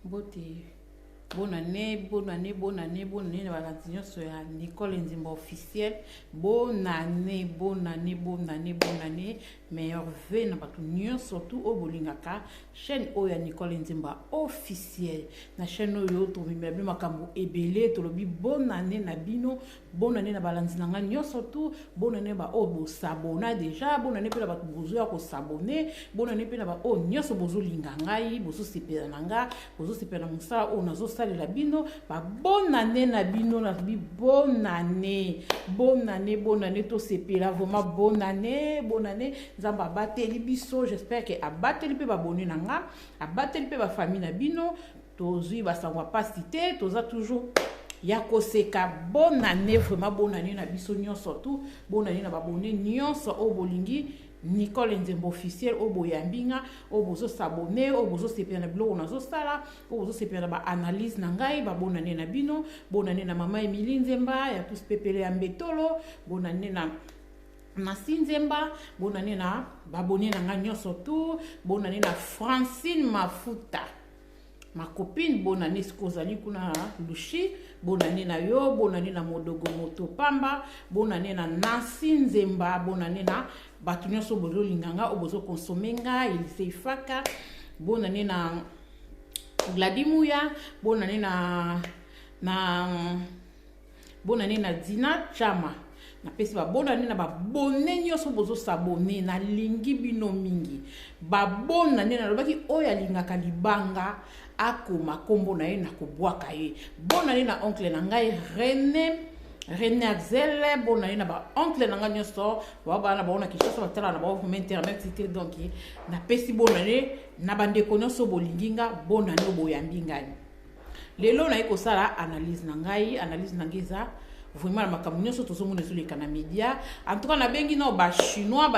Beauté. Bonne année, bonne année, bonne année, bonne année. Valentin sur Nicole Nzimba officielle. Bonne année, bonne année, bonne année, bonne année. Meilleur vœu na batu nyo surtout au bolingaka chaîne oya Nicole Nzimba officielle. Na chaîne oyo to bimbi makambo ebele to lobi bonne année na bino, bonne année na Valentin nga nyo surtout bonne année ba o bo s'abonner déjà, bonne année pe na batu bozo ko s'abonner, bonne année pe na ba o nyo so bozo linga ngai, bozo sepela nanga, bozo sepela musa o nazo la bino ba bonne année na bino na bi bonne année to sepela vraiment bonne année nzamba bateli biso j'espère que abateli pe ba boni nanga abateli pe ba famille na bino tozui ba sangwa pas cité toza toujours ya koseka bonne année vraiment bonne année na biso nyon surtout bonne année na ba boni nyon so o bolingi Nicole Nzimba officielle au boyambinga au bozo s'abonner au bozo sepia na blog na zo sala au bozo sepia na ba analyse na ngai ba bonne année na bino bonne année na mama Emily Nzemba ya tous pepele ya mbetolo bonne année na Nzemba bonne année na ba bonne na nga nyo surtout bonne année na Francine Mafuta ma copine bonne année skozali kuna lushi bonne année na yo bonne année na modogo moto pamba bonne année na Nancy Nzemba bonne année na batu nyonso bozo linganga obozo consommer nga il se faka bonne année na Gladimouya bonne année bonne année na Dina Chama na pesi ba bonne année na ba bonne nyonso bozo s'abonner na lingi bino mingi ba bonne année na lobaki oya lingaka libanga akoma kombo na ye na kobwaka ye bonne année na oncle na ngai René Axel bonne année na ba oncle na ngai nyonso ba na ba ona kishasa ba tala na ba internet c'était donc na pesi bonne année na bande nyonso bolinginga bonne année boyambinga lelo na eko sala analyse na ngeza vraiment na makambo nyonso tozomona ezoleka na media en tout cas na bengi na ba chinois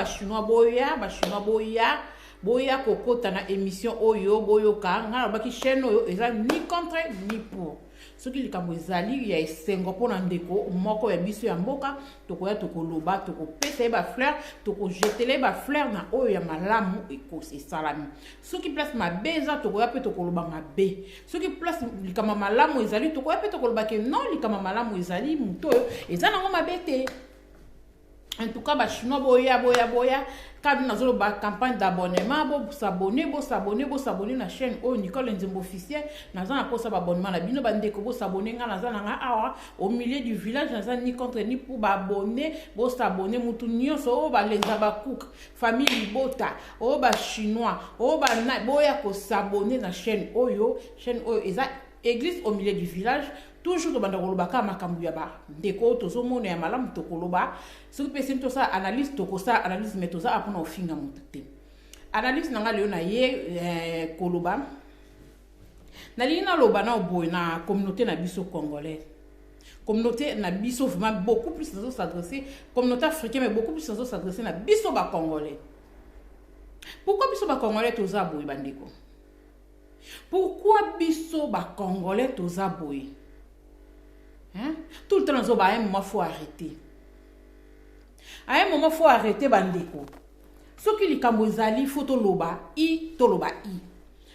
boya kokota na émission oyo boyoka nga baki chaîne oyo eza ni contre ni pour soki likambo ezali ya esengo pona ndeko moko ya biso ya mboka tokoya tokoloba tokopesa ba fleur tokojetele ba fleur na oyo ya malamu ekosi salami soki place mabeza tokoya pe tokoloba mabe soki place likama malamu ezali tokoya pe tokoloba ke non likama malamu ezali muto eza nango mabete. En tout cas, chinois boya quand nous avons une campagne d'abonnement bo s'abonner na chaîne o Nicole Nzimba officielle nous avons pour ça abonnement na bino bande ko bo s'abonner nga na awa au milieu du village nous avons ni contre ni pour abonner bo s'abonner mutu nyonso o ba les abakouk famille bota o ba chinois o ba na boya ko s'abonner na chaîne oyo eza église au milieu du village toujours to banda koloba ka makambu ya ba ndeko tozomona ya malamu to koloba soki pesi to sa analyse to ko sa analyse metoza apona ofinga mutete analyse nanga leo na ye koloba na lina loba na oboy na communauté na biso congolais communauté na biso vraiment beaucoup plus s'adresser communauté africaine mais beaucoup plus s'adresser na biso ba congolais. Pourquoi biso ba congolais toza boy bandeko? Pourquoi biso ba congolais toza boy? Tout le temps, à un moment, il faut arrêter. À un moment, il faut arrêter, bandeko. Ce qui est kamozali, il faut toloba, toloba.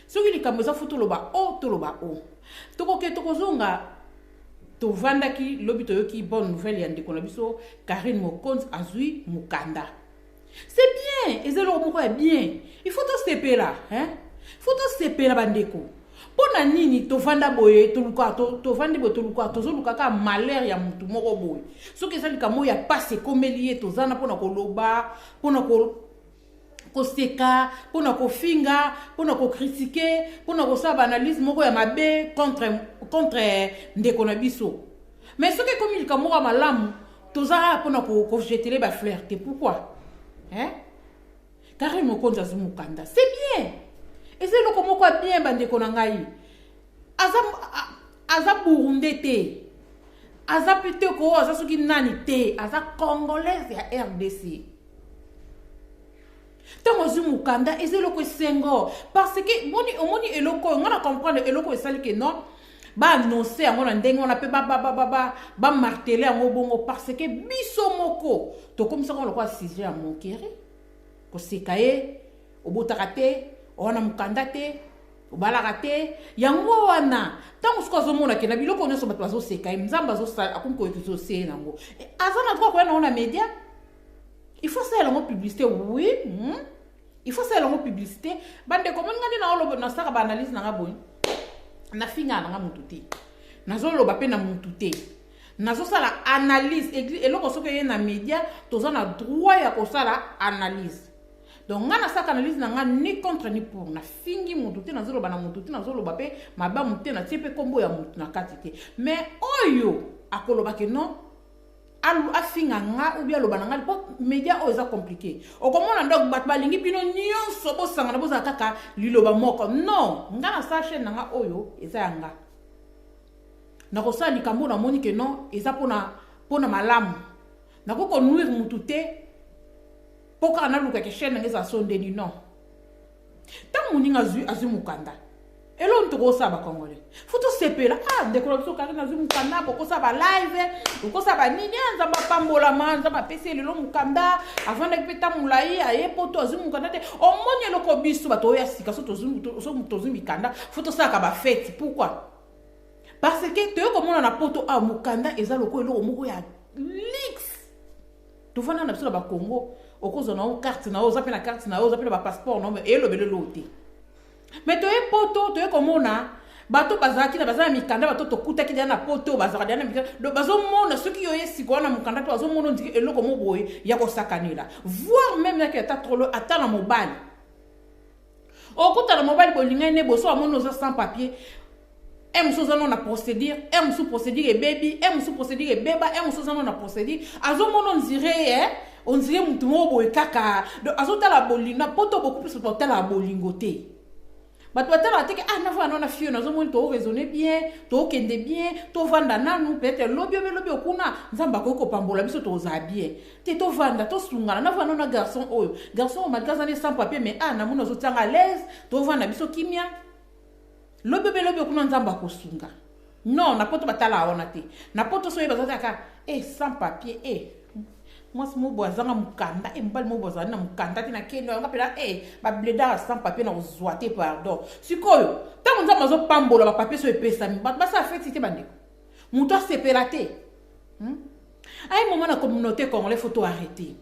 Ce qui est kamozali, il faut toloba, toloba. Tokoke tokozonga, to vandaki, lobi toyoki, bonne nouvelle, yandeko na biso, Karine Mokonzi, Azui, Mukanda. C'est bien, et c'est le bien. Il faut tout se là, Il faut tout se là, bandeko. Pona nini to vanda boye to vandi boye to luka ka malheur ya mutu moko boye soki ezali kamo ya passe komelié to zana pona koloba pona ko seka pona ko finga pona ko critiquer pona ko sa analyse moko ya mabe contre ndeko na biso mais soki komi kamo ya malamu to za pona ko jeter ba fleur te pourquoi Karine Mokonzi Mukanda c'est bien. Et c'est le comment quoi bien bande konangai. Aza burundais te. Aza pete ko aza soki nani te. Aza congolaise ya RDC. Tango Mukanda et c'est le ko sengo parce que moni eloko on a comprendre eloko esali que non. Ba annoncer en on ndenge on appelle ba marteler en bongo parce que biso moko to comme ça on le quoi sujet à mon kéré. Ko sekaye obotakate ona mukanda te obalaka te yango wana ntango soki azomonake na biloko nyonso bato bazoseka ye nzambe akomi koyekizoseye nango aza na droit koya nango na média il faut salela yango publicité oui il faut salela yango publicité bandeko moninga nde naoloba nasaka baanalyse nanga boye nafinga nanga mutu te nazoloba mpe na mutu te nazosala analyse eloko soki eye na média toza na droit ya kosala analyse donc nga nasaka analyse nanga ni contre ni pour na fingi mutu te nazoloba na mutu te nazoloba pe mabamu te na tie pe kombo ya mutu na kati te mais oyo akoloba ke non afinga nga ou bien aloba na nga po média oyo eza compliqué okomona ndok bato balingi bino nyonso bosangana bozala kaka liloba moko non nga nasala chaîne nanga oyo eza ya nga nakosala likambo namoni ke non eza mpona malamu nakoki konuire mutu te mpo kaka nalukake chaîne nanga eza sondeni non ntango moninga azwi mokanda eloni tokosala bakongole fo tosepela ndekolo biso kaka nazwi mokanda bokosala balive bokosala banini nzambe apambolama nzambe apesi elelo mokanda avandaki mpe ta molai aye po to azwi mokanda te omoni eloko biso bato oyo ya sika so tozwi mikanda fo tosalaka bafeti pourquoi parce que toye komona na poto mokanda eza loko eloko moko ya lix tovanda na biso na bakongo okozwa na o carte na o oza mpe na carte na o oza mpe na bapasseport na elobelelo te mais toye poto toye komona bato bazalaki na baza na mikanda bato tokutaki dia na poto bazalaka dia na mikanda donc bazomona soki yo ye sika wana mokanda to bazomona ondiki eloko mo boye ya kosakanela voire même yaki ata trolo ata na mobali okuta na mobali bolingai ne boso amoni oza sans papier musu oza na procédure musu procédure ebebi musu procédure ebeba musu oza na procédure azomona ondire mutu mo boye kaka donc azotala bolingo poto beaucoup plus otala bolingo te bato batala te ke navana na fio nazomoni to raisonner bien to kende bien to vanda nanu peut-être lobi okuna nzamba ko kopambola biso to za bien te to vanda to sungana navana na garçon malgré ça ne sans papier mais na mona zotanga à l'aise to vanda biso kimia lobi okuna nzamba ko sunga non na poto batala ona te na poto so yeba zaka sans papier moi c'est mon boisanga mukanda mbali mo boisanga na mukanda te na kenya nga pela ba bleda sans papier na ozoate pardon sikoyo tango nzamba zo pambola ba papier so epesa mi ba sa feti te bandeko muto sepela te ay moment na communauté congolais faut to arrêter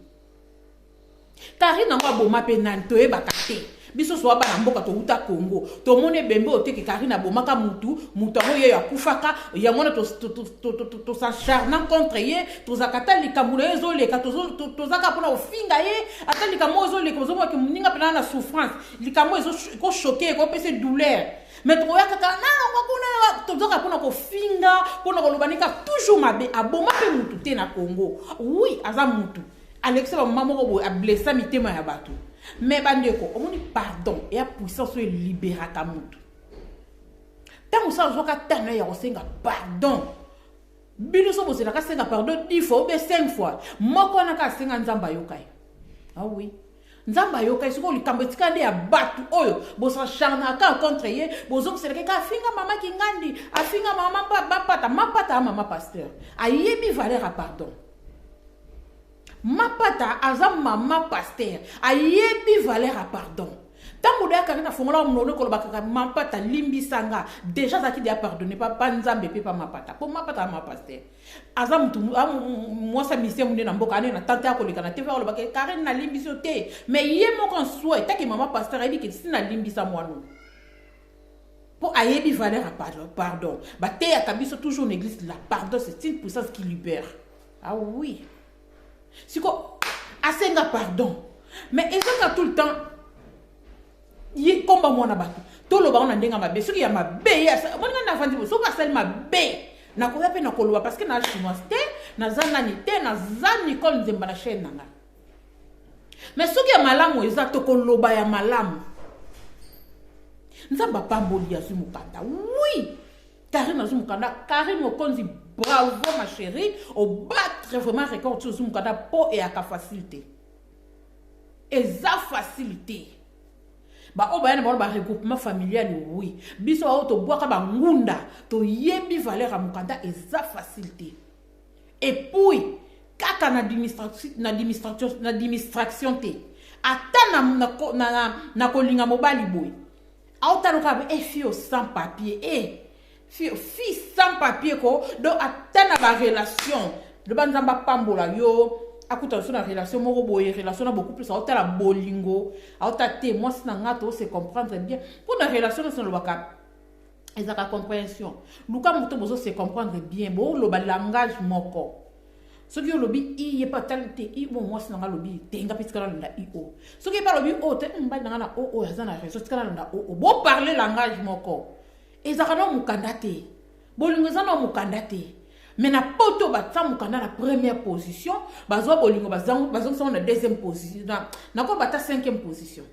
Karine ngo aboma pe nan to eba kate biso so ba na mboka to uta Congo to mone bembe oteke Karine aboma ka mutu ango ye yakufaka yangona to s'acharner contre ye to zakata likambo ezo leka to zaka pona ofinga ye ata likambo ezo leka zo ke muninga pena na souffrance likambo ezo ko choquer ko pese douleur mais to ya kaka na ngo kuna to zaka pona ko finga pona ko lobanika toujours mabe aboma pe mutu te na Congo oui aza mutu Alexa ba mama ko a blessa mitema ya bato mais bandeko omoni pardon et a puissance so libéra ka mutu tango sa zoka tana ya kosenga pardon bino so bosela ka senga pardon 10 fois ou 5 fois moko na ka senga nzamba yokai oui nzamba yokai siko likambo tikande ya bato oyo bosa charna ka contre ye bozo seleka ka finga mama kingandi afinga mama mapata mama pasteur ayebi valeur à pardon mapata aza mama pasteur ayebi valeur à pardon tango de akana fongola mnono ko bakaka mapata limbisanga déjà zaki dia pardonner pas nzambe pe pas mapata po mapata ma pasteur aza mutu moi sa mission munde na mboka na tante akoleka na tv ko bakaka Karine na limbiso te mais ye moko souhait taki mama pasteur ayebi ke sina limbisa mwanu pour ayebi valeur à pardon ba te ya kabiso toujours en église la pardon c'est une puissance qui libère oui siko asenga pardon mais ezaka tout le temps yi komba mwana bato to loba on ndenga mabe soki ya mabe ya mwana na fandi so ka sel mabe na ko yape na koloba parce que na chinois te na zanani te na zani comme nzemba na chaîne nanga mais soki ya malamu eza to koloba ya malamu nzamba pamboli ya sumukanda oui Karine azumukanda Karine okonzi bravo ma chérie au battre vraiment record sur Zoumkanda po et à facilité et za facilité ba o ba yana ba regroupement familial oui biso auto boaka ba ngunda to yebi valeur à mukanda et za facilité et puis kaka na administration te ata na kolinga mobali boy aotaloka fille sans papier fille sans papier ko donc atana ba relation le banzamba pambola yo akuta so na relation moko boye relation na beaucoup plus aotala bolingo aotate moi si na ngato se comprendre bien pour na relation na lo baka ezaka compréhension luka moto bozo se comprendre bien bo lo ba langage moko ce qui lobi i pas talité i bon moi si na lobi tenga piskala nda i o ce qui pas lobi o te mba na o yazana réseau tikala nda o bo parler langage moko ezaka no mukandate bolingo zana mukandate mais na poto batsa mukanda na première position bazo bolingo bazong na deuxième position na ko bata cinquième position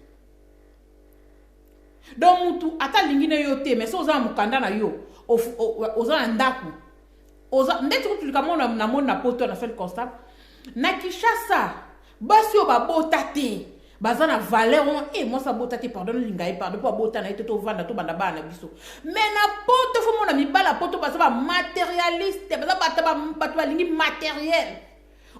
donc mutu ata lingine yote mais so za mukanda na yo oza ndaku oza ndeti kutulika mona na mona poto na fait constat na Kinshasa basi o babota te bazana valeur moi ça bota te pardon lingai pardon pour bota na to vanda to banda bana biso mais na poto fo mona mi bala poto basa ba matérialiste bata lingi matériel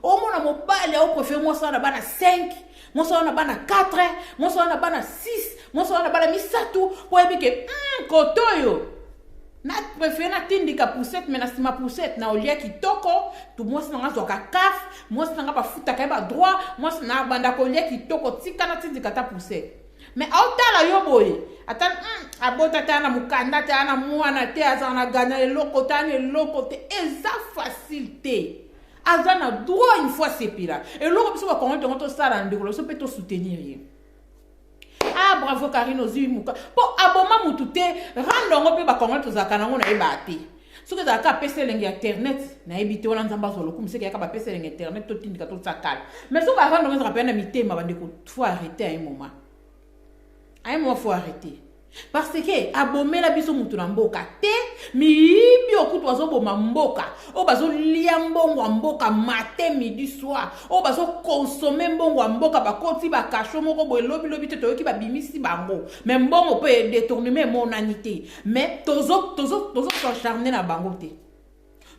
o mona mobale o préfère moi ça na bana 5 moi ça na bana 4 moi ça na bana 6 moi ça na bana misatu pour ebike kotoyo na préfère na tindika poussette mais na sima poussette na olia kitoko tout moi na zoka kaf moi na ba futa ka ba droit moi na banda ko olia kitoko tika na tindika ta poussette mais autala yo boye atan abota ta na mukanda ta na mwana te azana gagner eloko ta eloko te eza facilité azana droit une fois c'est pire et l'autre biso ba kongo to sala ndeko so peut to soutenir. Ah bravo Karine ozi muka po aboma mutute randongo pe ba kongo to zakana ngo na ebate soki za ka pese lenge internet na ebite wana nzamba zolo kumse ka ba pese lenge internet to tindika to tsakala mais so ba randongo za pena mitema bandeko faut arrêter à un moment faut arrêter parce que abomela biso mutu na mboka te mibi okutu azo boma mboka o bazo lia mbongo mboka matin midi soir o bazo consommer mbongo mboka bakoti ba kasho moko boye lobi te toyoki ba bimisi bango mais mbongo peut détourner mon humanité mais tozo s'acharner na bango te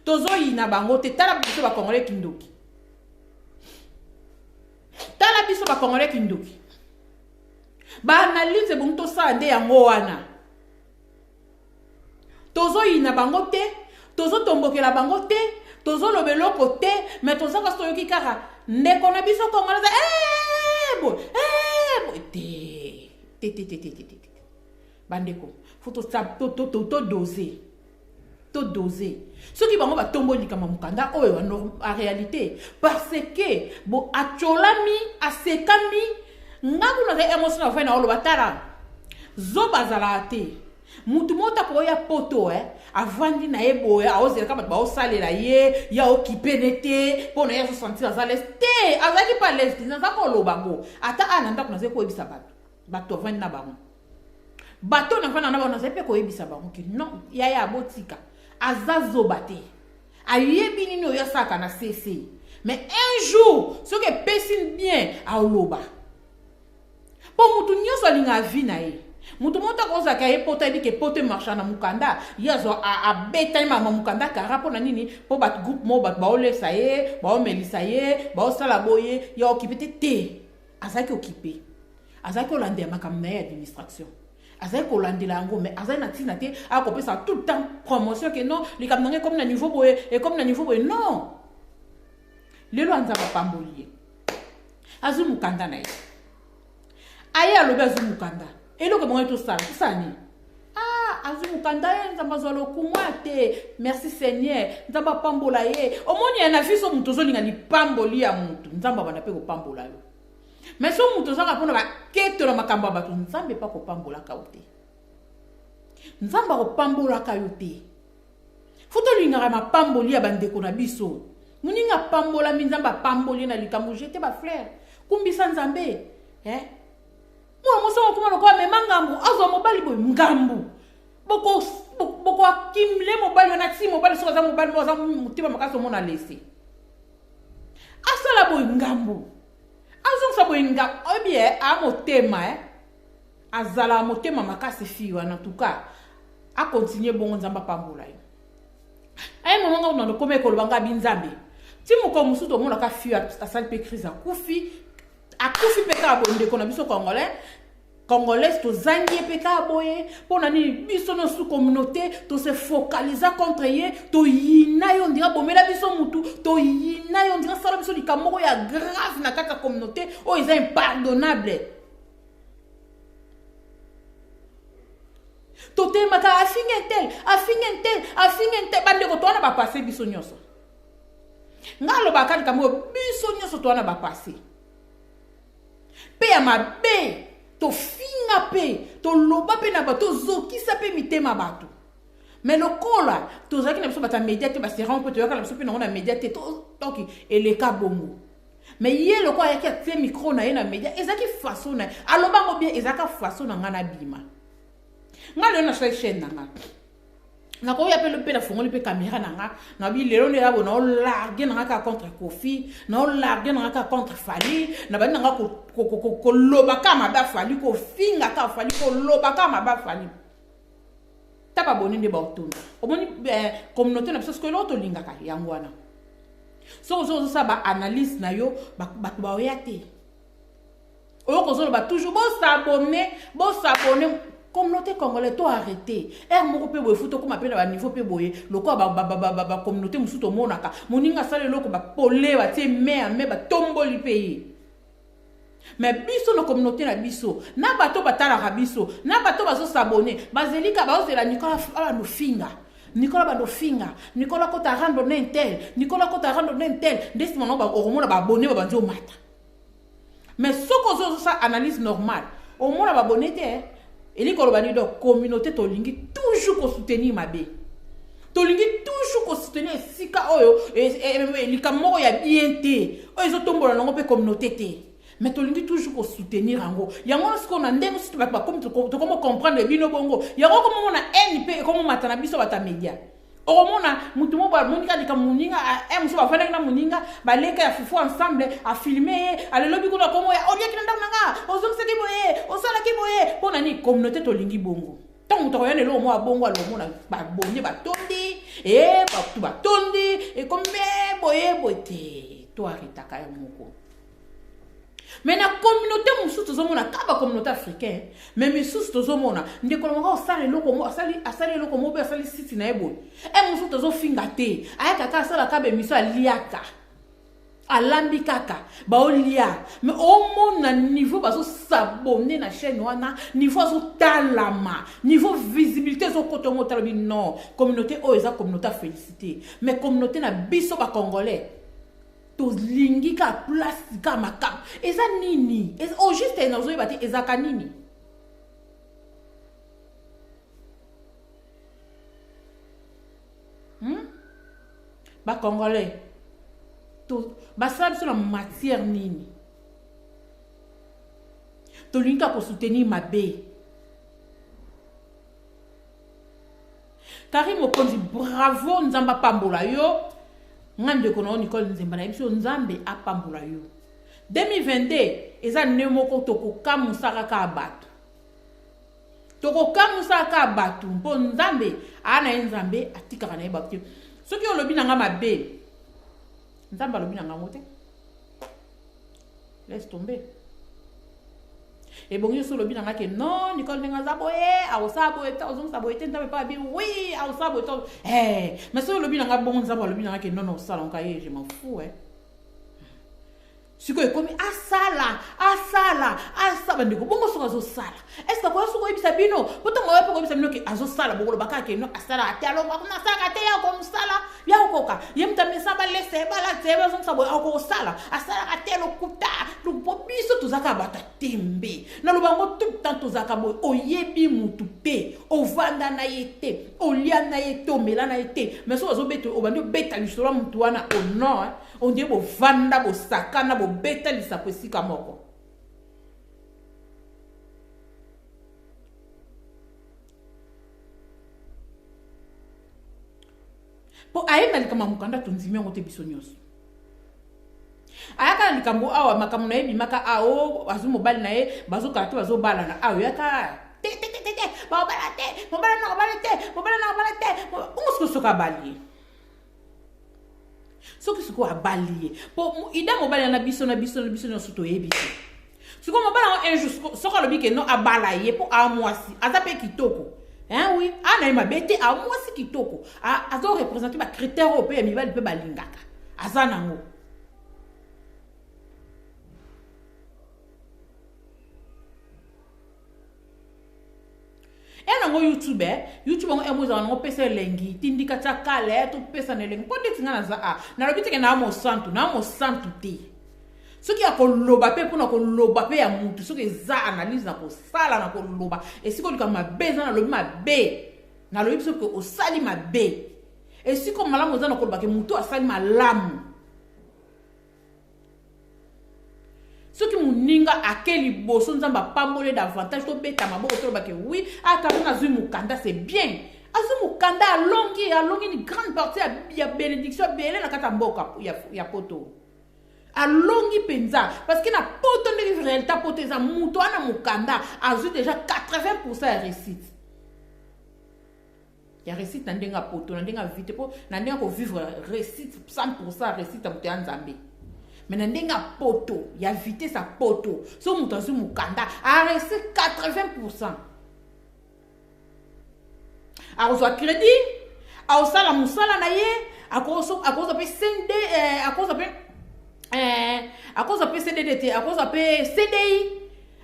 tozo ina bango te tala biso ba congolais kindoki ba analyse bonto sa nde yango wana tozo ina bango te tozo tombokela bango te tozo lobeloko te mais tozo ka soyoki kaka ndeko na biso kongolaza bo te bandeko faut to doser ceux qui bango ba tombolika mamukanda oyo en réalité parce que bo acholami asekami ngabu na émotion na fena olo batala zo bazala te mutu mota ko ya poto avandi na eboya aozela kama ba osalela ye ya occupé nete pona ya se sentir à l'aise te azaki pas l'aise na za ko lo bango ata ananda ko na ze ko ebisa bato vandi na bango bato na fana na bango na ze pe ko ebisa bango ki non ya botika azazo bate ayebi nini oya saka na cc mais un jour ce que pesine bien a oloba pour mutu nyoso linga vina e mutu monta koza ka e pota di ke pote marchana mukanda yazo a beta mama mukanda kara pona nini po bat groupe mo bat ba ole saye ba o melisa ye ba o sala boye ya occupé te azaki occupé azaki olande makamna ya administration azaki olandela ngo mais azaki na tina te a ko pesa tout le temps promotion que non les kamnanga comme na niveau boye et comme na niveau boye non lelo anzaba pambolier azu mukanda na ye aya lobe azumukanda eloko bongo to sani azumukanda ye nzamba zolo kumate merci Seigneur nzamba pambola ye omoni ya na fiso muto zolinga li pamboli ya mutu nzamba bana pe ko pambola yo mais so muto zaka pona ba ketelo makamba batu nzambe pa ko pambola ka uti nzamba ko pambola ka yote foto linga ma pamboli ya bandeko na biso muninga pambola minzamba pamboli na likambo jete ba frère kumbisa nzambe moi moso ko mo ko me mangambu azo mobali boy ngambu boko akimle mobali na ti mobali so za mobali mo za mutima makaso mona lesi asala boy ngambu azo sa boy nga obie a motema azala motema makasi fiwa na tuka a continuer bongo nzamba pambola yo ay mo nga no ko me ko lobanga binzambe ti mo ko musuto mona ka fiwa asali pe crise akufi pe ka bonde ko na biso congolais Congolais, to zangi peka boye, pour nani biso no sous communauté, to se focaliser contre ye, to yina yon dira bomela biso mutu, to yina yon dira sala biso likamoko ya grave na kaka communauté, oh ils impardonnable. To te maka afingentel, bande ko to na ba passer biso nyoso. Ngalo bakali kamo biso nyoso to na ba passer. Pe ya mabe. To finga pe, to loba pe na bato, zokisa pe mitema bato. Mais le kola, to zaki na biso bata médiate, ba se rend pe to yaka na biso pe na médiate, toki, eleka bongo. Mais yé le kwa yaki a te micro na ye na média, ezaki façon na, aloba mo bien, ezaka façon na ngana bima. Nga le na chaîne na nga. Na ko ya pe le pe na fongoli pe caméra na nga, na bi lelo ne yabo na o largué na nga contre Kofi, na o largué na nga contre Fali, na ba na nga ko loba ka maba Fali, ko finga ka Fali, ko loba ka maba Fali. Tapa boni de ba otunda. Omoni communauté na biso ko lo to linga ka yangwana. So ça ba analyse na yo ba oyate. Oyo ko zo ba toujours bo s'abonner communauté congolaise to arrêter moko pe boye futo ko mapela ba niveau pe boye loko ba communauté musuto monaka moninga sale loko ba polé ba tie me ba tomboli pays mais biso na communauté na biso na bato batala biso na bato bazo s'abonner bazelika ba ozela Nicolas Nicolas kota rando n'intel desi mono ba oromona ba abonné ba nzo mata mais soko zo ça analyse normale au mona ba abonné te. Et les communauté tolingi toujours ko soutenir mabe. Tolingi toujours ko soutenir sika oyo et likamoko ya bien te. Oyo zo tombola nango pe communauté te. Mais tolingi toujours ko soutenir ango. Yango ce qu'on a ndenge si tu vas comme to comment comprendre bino bongo. Yango comme on a NP comme matana biso bata media. Oromona mutu mo ba monika dika muninga muso ba fana na muninga ba leka ya fufu ensemble a filmer ale lobi kuna komo ya olia kinanda nanga ozo seki boye osala ki boye pona ni communauté to lingi bongo tant to yane lo mo abongo lo mo na ba bonye ba tondi ba tu ba tondi e comme boye to arita ka ya moko. Mais la communauté musu tozomona kaba communauté africaine mais musu tozomona ndeko longa osale loko mo asali loko mo be asali siti na ebo musu tozofinga te ayaka ka sala kabe miso aliaka alambi kaka ba olia mais au monde na niveau bazo s'abonner na chaîne wana niveau zo talama niveau visibilité zo kotongo talobi non communauté o eza communauté félicité mais communauté na biso ba congolais to lingi ka place ka makam eza nini o juste na zo yebati eza kanini ba congolais to ba sabe sur la matière nini to lingi ka ko soutenir mabe Karim Okonzi bravo nzamba pambola yo ngande kono Nicole Nzemba na biso nzambe apambula yo 2022 eza nemoko toko kamusaka ka bato mpo nzambe ana nzambe atikaka na yeba soki olobi na nga mabe nzambe alobi na nga mote laisse tomber et bon yo so lobi na nga ke non Nicole ndenga zaboye aosaboye ta ozong saboye te nzambe pa bi oui aosaboye to mais so lobi na nga bon nzambe alobi na nga ke non sala nka ye je m'en fous siko ekomi asala ndeko bongo soka zo sala est-ce que ko soko ebisa bino poto mo yepo ko ebisa bino ke azo sala bokolo bakaka no asala atalo ba kuna saka te ya ko musala ya koka yemta mesaba lese bala tseba zo sabo ko sala asala atelo kuta lu biso tuzaka bata tembe na lo bango tout temps tuzaka boy oyebi mutu te ovanda na yete olia na yete omela na yete mais so zo beto obandi beta lisolo mutu wana o non on dit bo vanda bo sakana bo beta lisa kwesika moko po ayenda likama mukanda tunzimia ngote biso nyonso ayaka likambo awa makamu na yebi maka ao azu mobali na ye bazo karate bazo bala na ayo yaka te mobala te ungo soka bali soki siko abali po ida mobali na biso nyonso to yebi te Si comme on injuste, ce qu'on le dit que non à balayer pour à moi si, à taper kitoko. Hein oui, à n'a pas bête à moi si kitoko. À ça représenter ma critère européen, mais il peut balingaka. À ça nango. Et non YouTube, YouTube on aime on pesa lengi, tindika chakale, tu pesa ne lengi. Pour dire na za a, na lobi teke na mo santu te. Ce qui a koloba pe pour na koloba pe ya mutu, ce qui za analyse na ko sala na koloba. Et si ko lika ma be na lobi ma be, na lobi ce que o sali ma be. Et si ko malamu za na koloba ke mutu asali ma lamu. Ce qui mouninga à quel bosso nous avons pambole davantage to beta mabo to ba que oui à kabuna zu mukanda c'est bien azu mukanda a longi une grande partie ya bénédiction belé na kata mboka ya poto a longi penza parce que na poto de réalité poto za muto ana mukanda azu déjà 80% ya réussite ya réussite na ndenga poto na ndenga vite po na ndenga ko vivre réussite 100% réussite à muto nzambe. Mais n'endenga poto, il y a vité sa poto. So mutansu mukanda a resté 80%. A reçoit crédit, a osala musala na ye, a cause de CND, a cause de CDDT, a cause de CDI,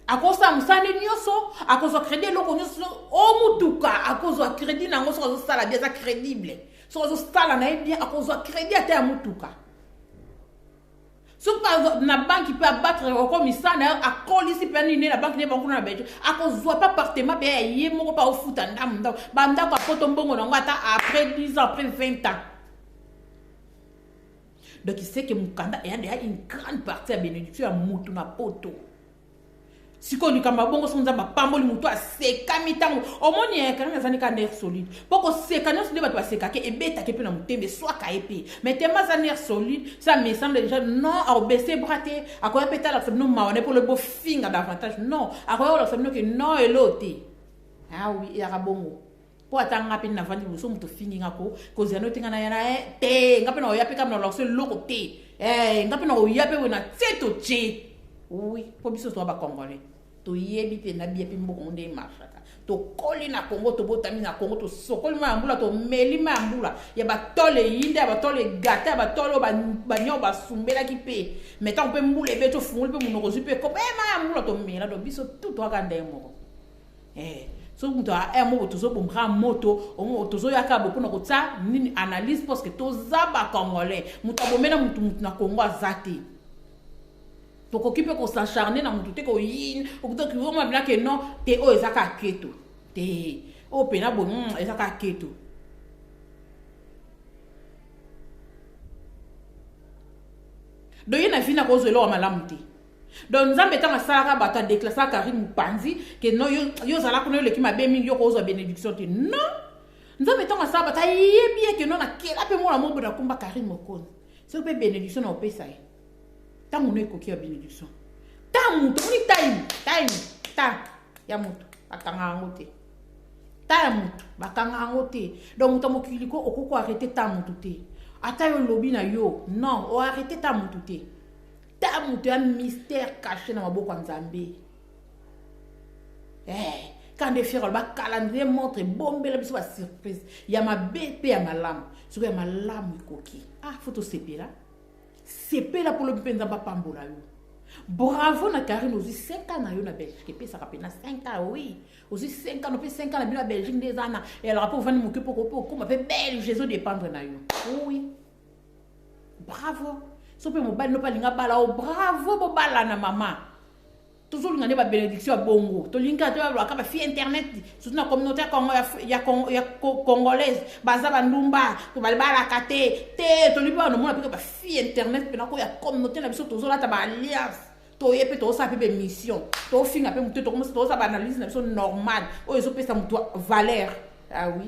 a cause de musane nyoso, a cause de crédit loko nyoso, o mutuka, a cause de crédit na ngoso so sala bien crédible. So sala na bien a cause de crédit ate mutuka. Si la banque peut abattre comme ça, à cause ici, la banque n'est pas encore dans la Belgique. À cause de pas partement, il y a un pas au foot, banda quoi, après 10 ans, après 20 ans. Donc il sait que Mukanda il y a une grande partie de la bénédiction à Moutouna Poto. Si on dit que bongo son zamba pamboli muto a seka mitango omoni ya kana zani ka nerf solide poko seka non se débat seka ke ebeta ke pe na mutembe soit ka épée mais tema za nerf solide ça me semble déjà non à baisser braté à quoi péter la femme non maone pour le beau finger davantage non à quoi la femme que non et l'autre ah oui il y a bongo po atanga pe na vandi muso muto fingi ngako ko zano tinga na yana te ngape na oya pe kam na lokse loko te ngape na oya pe wona tseto che oui po biso to ba congolais to yebite na bia pe mboko nde mashaka to koli na Congo to botami na Congo to sokoli ma mbula to meli ma mbula ya ba tole yinde ba tole gata ba tole ba nyo ba sumbela ki pe metan pe mbule be to fungul pe munoko zupe ko ma mbula to mela do biso tout to akande mo so muto a mo to so bomra moto o to so yakabo pona ko tsa nini analyse parce que to zaba congolais muto bomena mutu na Congo azati. Donc, on peut s'acharner dans mon tout ko yin, ou que tu vois bien que non, te o ezaka keto. Te o pena bon ezaka keto. Donc, il y a une fille cause de l'eau à malamute. Donc, nous avons tant ça bata déclarer Karim Panzi que non yo zala kono le ki ma be mi yo cause bénédiction te. Non. Nous avons tant ça bata yé bien que non na kela pe mo la mo na kumba Karim Mokon. C'est pe bénédiction na opesa. Ta mon écoute a bénédiction. Ta mouto, on est ta ya mouto, bakanga ngote. Ta mouto, bakanga ngote. Donc mouto mo kiliko okoko arrêter ta mouto te. Ata yo lobby na yo, non, o arrêter ta mouto te. Ta mouto un mystère caché dans maboko nzambe. Quand des frères le calendrier montre bombe la biso surprise. Ya ma bébé ya ma lame. Sur ya ma lame koki. Ah, photo CP là. C'est pas là pour le penza pambola yo. Bravo na Karine aussi 5 ans na yo na Belgique et puis ça rappelle na 5 ans oui. Aussi 5 ans, on fait 5 ans na Belgique des années et elle rapport venir m'occuper pour comme fait belle Jésus dépendre na yo. Oui. Bravo. So pe mo bal no palinga bala o bravo bo bala na maman. Toujours ngane ba bénédiction bongo. To linka to ba ka ba fi internet surtout na communauté congolaise baza bandumba to ba bala kate te to liba no mona pe ba fi internet pe na ko ya communauté na biso toujours la ta ba alliance to yepe to sa pe mission to finga pe muto to comme to sa ba analyse na biso normal o ezo pe sa muto valeur ah oui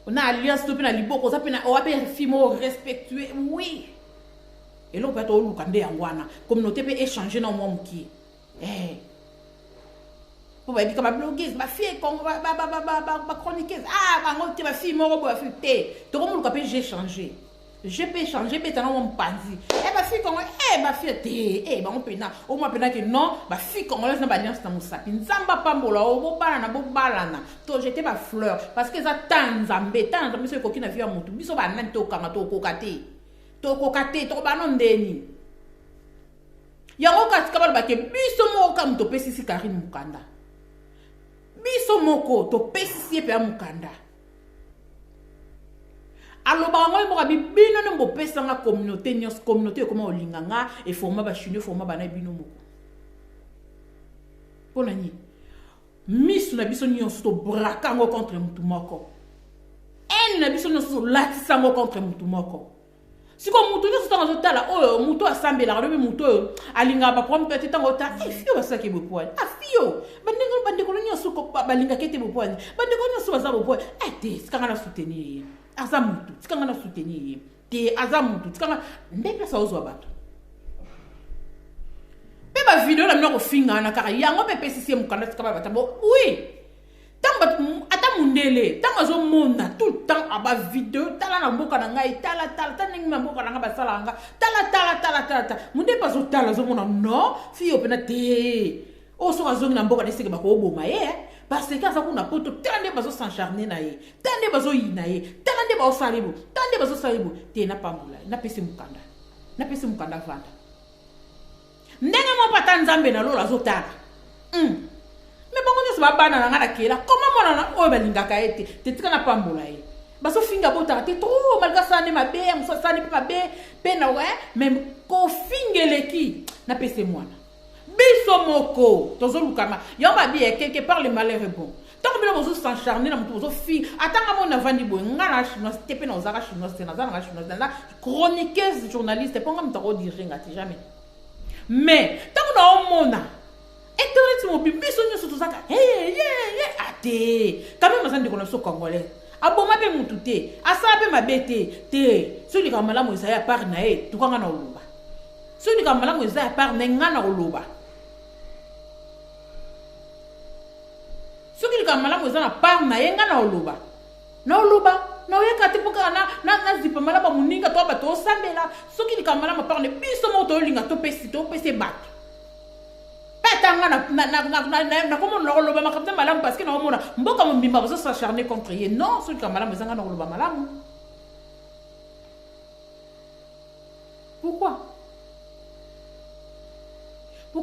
on a alliance to pe na liboko za pe na o ape fimo respectueux oui. Et là, on peut être au Lukande Angwana. Communauté peut échanger dans mon qui. Pour dire que ma blogueuse, ma fille, ma chroniqueuse, ah, ma fille, mon robot, ma fille, t'es. Donc, on peut échanger. Je peux changer, mais t'as mon panzi. Eh, ma fille, comment, eh, ma fille, eh, bah, on peut na, au moins, que non, ma fille, congolaise, n'a pas alliance dans mon sapin. Zamba pambola, au balana, beau balana. To, j'étais ma fleur. Parce que ça, tant zambé, c'est coquine à vie à mon tout. Biso, bah, nan, to, kama, to, kokate. To, kokate, to, bah, non, deni. Yango, katikabal, bah, ke, biso, mo, kam, to, pesisi, Karine Mukanda. Biso, moko, to, pesisi, pe, Mukanda. Alors, bah, moi, bino ne mbo pesa nga communauté nyos communauté comment olinganga et forma ba chino forma ba na bino moko. Pona ni. Misu na biso nyos to braka ngo contre mutu moko. En na biso nyos to latisa ngo contre mutu moko. Siko mutu nyos to ngo tala o mutu asambela robe mutu alinga ba prom pete tango ta fio basa ke bopoani. Ah fio. Bande ko nyos ko balinga kete bopoani. Bande ko nyos basa bopoani. Te skanga na soutenir. Azamutu, tikanga na soutenir. Te azamutu, tikanga ndeka sa ozwa bato. Pe ba video na mnoko finga na kaka yango pe pesisi mukanda tikaba bata bo. Oui. Tamba ata mundele, tanga zo mona tout le temps aba video tala na mboka na ngai tala ningi na mboka na nga basala nga tala. Munde pa zo tala zo mona no, fiyo pena te. O so azongi na mboka deseke ba ko boma parce que ça kuna poto tande bazo s'encharner na ye tande bazo yina ye tande bazo salibu te na pambula na pesi mukanda vanda ndenge mo pata nzambe na lola zotala mais bongo nyoso babana na ngana kela comment mona na o balingaka ete te tika na pambula ye bazo finga bota te trop malgré ça ne mabe muso sani pa be pe na ouais même ko fingeleki na pesi mwana biso moko tozo lukama yamba bien quelque part le malheur est bon tant que nous s'encharner na muto fi atanga mona vandi bo ngana chinois tepe na ozaka chinois na zana chinois na chroniqueuse journaliste pas comme taro dire ngati jamais mais tant que na mona internet mo biso nyoso tozaka ate quand même azandi kono so congolais aboma pe mutu te asa pe mabete te celui ka malamu isa part na e tukanga na oluba celui ka malamu isa part na ngana oluba. Ce qui est malade, c'est na part na yenga na oluba na oyeka te poka na zipa malaba muninga to ba to sambela ce qui est malade part ne biso mo to linga to pesi bat petanga na comme on oloba makapta malamu parce que na omona mboka mbimba bazo s'acharner contre ye non ce qui est malade c'est na oluba malamu. Pourquoi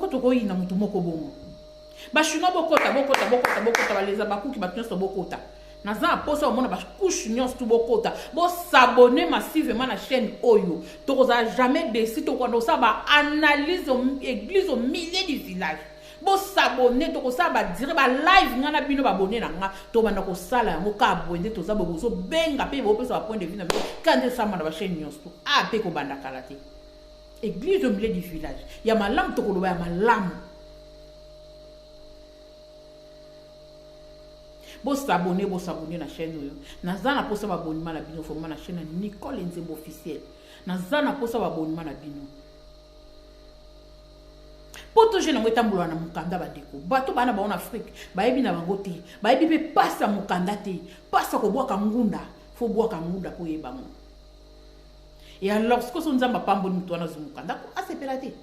to ko yina mutu moko bongo ba chinois bokota baleza bakuki batunso bokota naza posa omona ba couche nyons tu bokota bo s'abonner massivement na chaîne oyo to koza jamais décidé to kono sa ba analyse église au milieu du village bo s'abonner to kosa ba dire ba live ngana bino ba abonner na nga to banda ko sala yango ka abonner to za bo so benga pe bo pesa ba point de vue na quand ça ma ba chaîne nyons tu a pe ko banda kalate église au milieu du village ya malam to ko lo ya malam. Bo s'abonner na chaîne oyo nazana posa ba abonnement na bino forma na chaîne Nicole Nzembo officiel nazana posa ba abonnement na bino poto je na ngeta mbulwa na mukanda bandeko bato bana ba en Afrique bayebi na bango te bayebi pe pasa mukanda te pasa ko bwaka ngunda fo bwaka ngunda po yeba mo et alors ce que son nzamba pambo mutu na zumukanda ko asepela te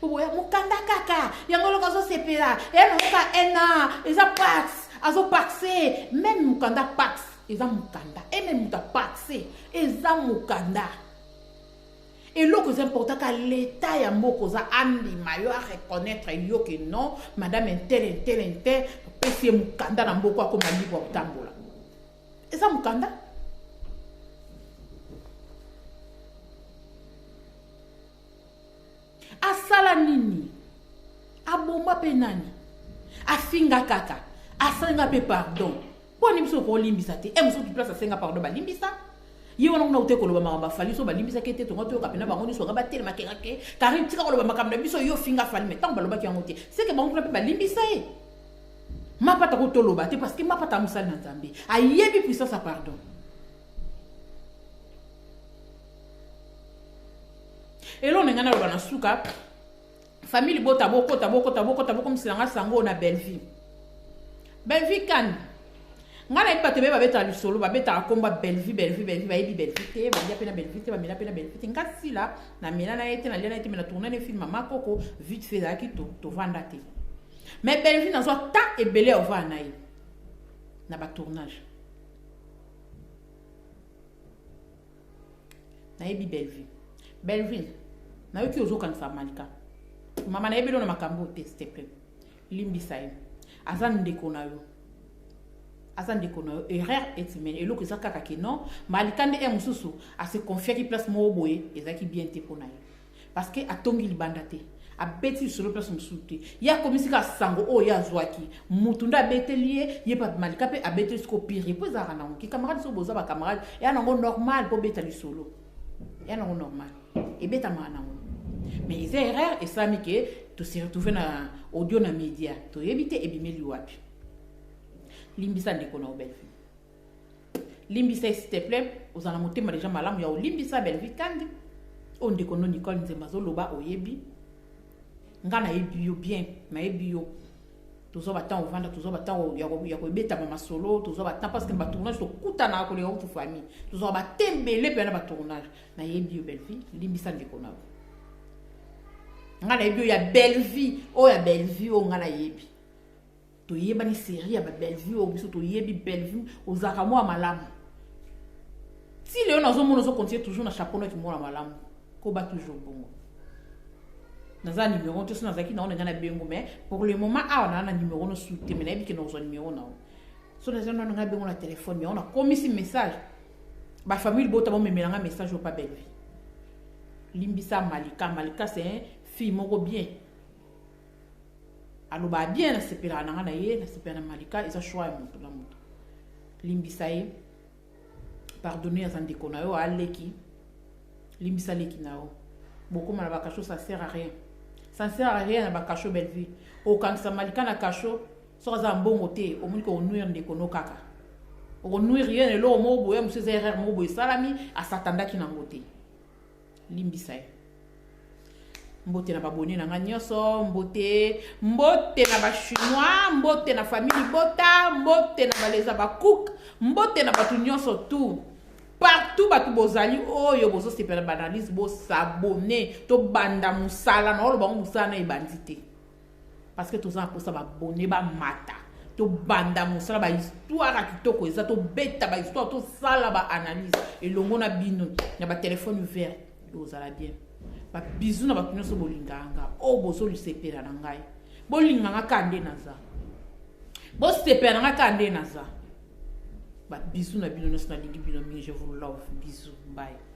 pour mukanda kaka yango kazo sepela noka ena eza pax azo paxé même mukanda pax eza mukanda et même muta paxé eza mukanda et lo que c'est important que l'état ya mboko za andi mayo a reconnaître yo que non madame intel pesi mukanda na mboko akoma libo kutambola eza mukanda. Asala nini aboma pe nani afinga kaka asenga pe pardon poni biso ko limbisa te muso tu place asenga pardon ba limbisa ye wana kuna uteko loba makamba fali so ba limbisa kete to ngoto kapena bango ni so ngaba tele makengake kari tika ko loba makamba biso yo finga fali mais tant ba loba ki ngote c'est que bango kuna pe ba limbisa e mapata ko to loba te parce que mapata musali na Nzambe ayebi puissance à pardon. Et là on ngana loba na suka famille bota boko comme silanga sango na Belleville kan ngana ipa tebe ba beta lisolo ba beta komba Bellevue ba yebi Bellevue te ba dia pena Bellevue te ba mena pena Bellevue te ngasi la na mena na yete na lena yete mena tourner les films mama koko vite fait da ki to vanda te mais Bellevue na zo ta ebele o va na na ba tournage na yebi Bellevue na yoki ozo kanisa Malika mama na yebelo na makambo te s'il te plaît limbisa ye azan ndeko na yo erreur et humaine et lo que ça kaka ke non Malika nde mususu a se confier ki place mo boye ezaki bien te pona ye parce que atongi libanda te a beti sur le place mususu ya komisi ka sango o ya zwaki mutunda betelie ye pa Malika pe a beti sko pire po za kana ki camarade so boza ba camarade ya nango normal po betali solo ya nango normal et beta mana mais ils erreur et ça mi ke to se retrouver na audio na média to yebite ebimeli wapi limbisa ndeko na Bellevue limbisa s'il te plaît ozana motema déjà malamu ya limbisa Bellevue kandi o ndeko no Nicole Nzemba zoloba oyebi ngana yebi yo bien na yebi yo tozo batan ovanda tozo batan ya ko beta mama solo tozo batan parce que ba tournage to kutana ko le autre famille tozo batembele pe na ba tournage na yebi yo Bellevue limbisa ndeko na ngana yebi yo ya Bellevue o ya Bellevue o ngana yebi to yeba ni série ya Bellevue o biso to yebi Bellevue ozaka mo malamu si le on zo mono zo continuer toujours na chapeau na ki mo malamu ko ba toujours bongo naza numéro to sona zaki na on ngana bengo mais pour le moment a on a numéro no soute mais na yebi ke no zo numéro na so na zo no ngana bengo na téléphone mais on a commis si message ba famille bota bo memelanga message au pa Bellevue limbisa Malika c'est un fille moko bien alors ba bien na sepela na ngana ye na sepela na Malika isa choix moto la moto limbisa ye pardonner à Zandeko na yo aleki limbisa leki na yo beaucoup mal ba kacho ça sert à rien na ba kacho Bellevue o kanisa Malika na kacho so za mbongo te o muniko onuir ndeko no kaka o nuir rien lo mo boye monsieur erreur mo boye salami a satanda ki na ngote limbisa ye mbote na babone na nga nyonso mbote na ba chinois mbote na famille bota mbote na baleza ba cook mbote na batu nyonso tout partout batu bozali oyo bozo sepela banalise bo s'abonner to banda musala na olo bango musala na ebandité parce que toza pour ça ba bonner ba mata to banda musala ba histoire kitoko eza to beta ba histoire to sala ba analyse et longo na bino na ba téléphone ouvert ozala bien ba bisou na ba kunyo so bolinganga o bozo lisepela na ngai bolinganga kande naza bo sepela na kande naza ba bisou na bino na lingi bino je vous love bisous bye.